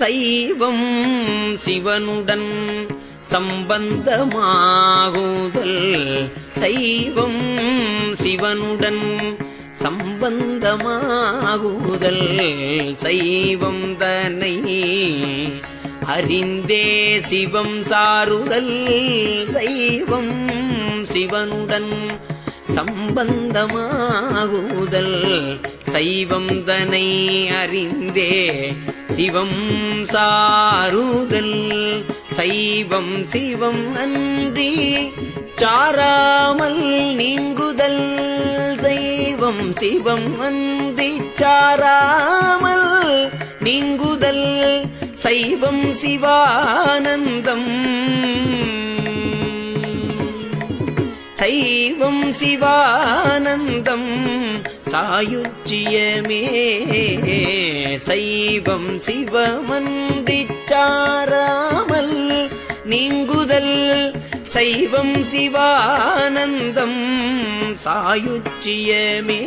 சைவம் சிவனுடன் சம்பந்தமாகுதல் சைவம் சிவனுடன் சம்பந்தமாகுதல் சைவம் தன்னை அறிந்தே சிவம் சாருதல் சைவம் சிவனுடன் சம்பந்தமாகுதல் சைவம் தன்னை அறிந்தே சிவம் சாருதல் சைவம் சிவம் அன்றி சாராமல் நீங்குதல் சைவம் சிவம் அன்றி சாராமல் நீங்குதல் சைவம் சிவானந்தம் சைவம் சிவானந்தம் சாயுச்சியமே சைவம் சிவமன்றி சாராமல் நீங்குதல் சைவம் சிவானந்தம் சாயுச்சியமே